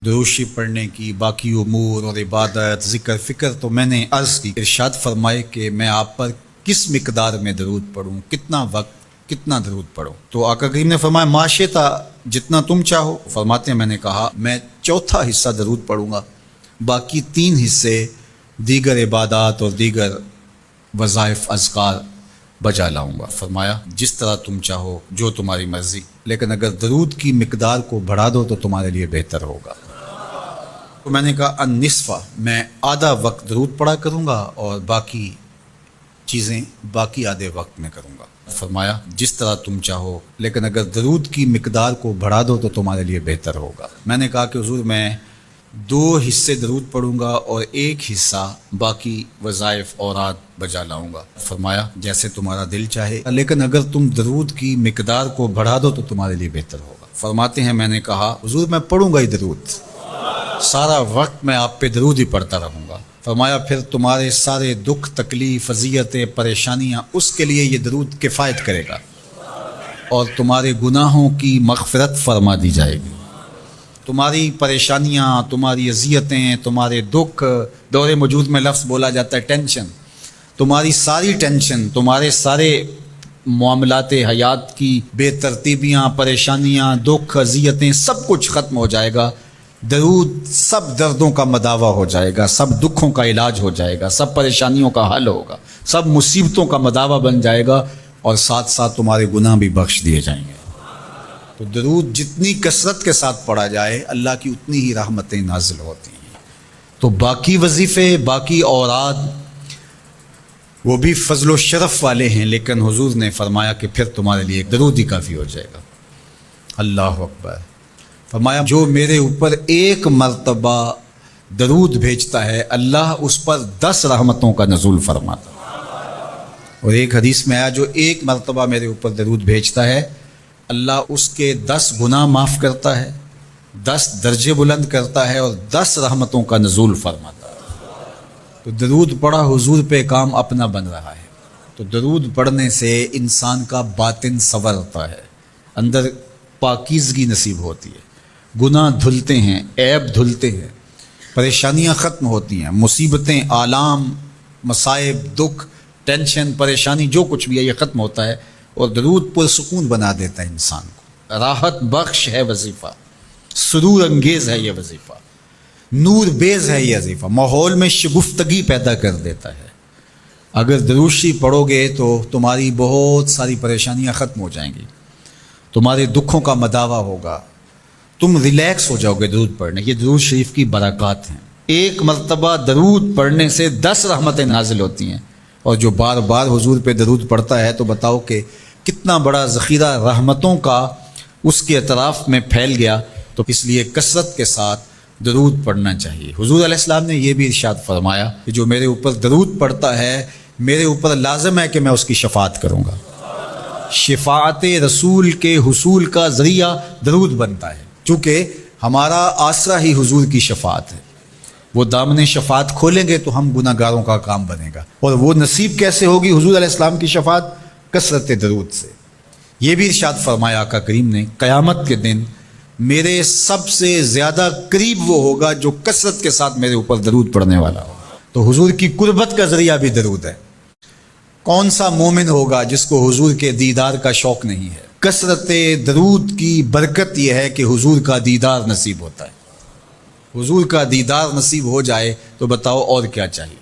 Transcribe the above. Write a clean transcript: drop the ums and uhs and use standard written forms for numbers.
دروشی پڑھنے کی باقی امور اور عبادت ذکر فکر تو میں نے عرض کی، ارشاد فرمائے کہ میں آپ پر کس مقدار میں درود پڑھوں، کتنا وقت کتنا درود پڑھوں؟ تو آقا کریم نے فرمایا معاشیتا، جتنا تم چاہو۔ فرماتے ہیں میں نے کہا میں چوتھا حصہ درود پڑھوں گا، باقی 3 حصے دیگر عبادات اور دیگر وظائف اذکار بجا لاؤں گا۔ فرمایا جس طرح تم چاہو، جو تمہاری مرضی، لیکن اگر درود کی مقدار کو بڑھا دو تو تمہارے لیے بہتر ہوگا۔ تو میں نے کہا النصف، میں آدھا وقت درود پڑھا کروں گا اور باقی چیزیں باقی آدھے وقت میں کروں گا۔ فرمایا جس طرح تم چاہو، لیکن اگر درود کی مقدار کو بڑھا دو تو تمہارے لیے بہتر ہوگا۔ میں نے کہا کہ حضور میں 2 حصے درود پڑھوں گا اور 1 حصہ باقی وظائف اوراد بجا لاؤں گا۔ فرمایا جیسے تمہارا دل چاہے، لیکن اگر تم درود کی مقدار کو بڑھا دو تو تمہارے لیے بہتر ہوگا۔ فرماتے ہیں میں نے کہا حضور میں پڑھوں گا ہی درود، سارا وقت میں آپ پہ درود ہی پڑھتا رہوں گا۔ فرمایا پھر تمہارے سارے دکھ تکلیف اذیتیں پریشانیاں اس کے لیے یہ درود کفایت کرے گا، اور تمہارے گناہوں کی مغفرت فرما دی جائے گی۔ تمہاری پریشانیاں، تمہاری اذیتیں، تمہارے دکھ، دور موجود میں لفظ بولا جاتا ہے ٹینشن، تمہاری ساری ٹینشن، تمہارے سارے معاملات حیات کی بے ترتیبیاں، پریشانیاں، دکھ، اذیتیں، سب کچھ ختم ہو جائے گا۔ درود سب دردوں کا مداوع ہو جائے گا، سب دکھوں کا علاج ہو جائے گا، سب پریشانیوں کا حل ہوگا، سب مصیبتوں کا مداوع بن جائے گا، اور ساتھ ساتھ تمہارے گناہ بھی بخش دیے جائیں گے۔ تو درود جتنی کثرت کے ساتھ پڑھا جائے اللہ کی اتنی ہی رحمتیں نازل ہوتی ہیں۔ تو باقی وظیفے، باقی اوراد وہ بھی فضل و شرف والے ہیں، لیکن حضور نے فرمایا کہ پھر تمہارے لیے ایک درود ہی کافی ہو جائے گا۔ اللہ اکبر۔ فرمایا جو میرے اوپر 1 مرتبہ درود بھیجتا ہے اللہ اس پر 10 رحمتوں کا نزول فرماتا ہے۔ اور ایک حدیث میں آیا جو 1 مرتبہ میرے اوپر درود بھیجتا ہے اللہ اس کے 10 گناہ معاف کرتا ہے، 10 درجے بلند کرتا ہے، اور 10 رحمتوں کا نزول فرماتا ہے۔ تو درود پڑھا حضور پہ کام اپنا بن رہا ہے۔ تو درود پڑھنے سے انسان کا باطن سنورتا ہے، اندر پاکیزگی نصیب ہوتی ہے، گناہ دھلتے ہیں، عیب دھلتے ہیں، پریشانیاں ختم ہوتی ہیں، مصیبتیں، آلام، مصائب، دکھ، ٹینشن، پریشانی جو کچھ بھی ہے یہ ختم ہوتا ہے، اور درود پرسکون بنا دیتا ہے انسان کو۔ راحت بخش ہے وظیفہ، سرور انگیز ہے یہ وظیفہ، نور بیز ہے یہ وظیفہ، ماحول میں شگفتگی پیدا کر دیتا ہے۔ اگر دروشی پڑھو گے تو تمہاری بہت ساری پریشانیاں ختم ہو جائیں گی، تمہارے دکھوں کا مداوع ہوگا، تم ریلیکس ہو جاؤ گے درود پڑھنے۔ یہ درود شریف کی برکات ہیں۔ 1 مرتبہ درود پڑھنے سے 10 رحمتیں نازل ہوتی ہیں، اور جو بار بار حضور پہ درود پڑھتا ہے تو بتاؤ کہ کتنا بڑا ذخیرہ رحمتوں کا اس کے اطراف میں پھیل گیا۔ تو اس لیے کثرت کے ساتھ درود پڑھنا چاہیے۔ حضور علیہ السلام نے یہ بھی ارشاد فرمایا کہ جو میرے اوپر درود پڑھتا ہے میرے اوپر لازم ہے کہ میں اس کی شفاعت کروں گا۔ شفاعت رسول کے حصول کا ذریعہ درود بنتا ہے، چونکہ ہمارا آسرا ہی حضور کی شفاعت ہے۔ وہ دامن شفاعت کھولیں گے تو ہم گناہ گاروں کا کام بنے گا، اور وہ نصیب کیسے ہوگی حضور علیہ السلام کی شفاعت؟ کثرت درود سے۔ یہ بھی ارشاد فرمایا آقا کریم نے قیامت کے دن میرے سب سے زیادہ قریب وہ ہوگا جو کثرت کے ساتھ میرے اوپر درود پڑھنے والا ہوگا۔ تو حضور کی قربت کا ذریعہ بھی درود ہے۔ کون سا مومن ہوگا جس کو حضور کے دیدار کا شوق نہیں ہے؟ کثرت درود کی برکت یہ ہے کہ حضور کا دیدار نصیب ہوتا ہے۔ حضور کا دیدار نصیب ہو جائے تو بتاؤ اور کیا چاہیے؟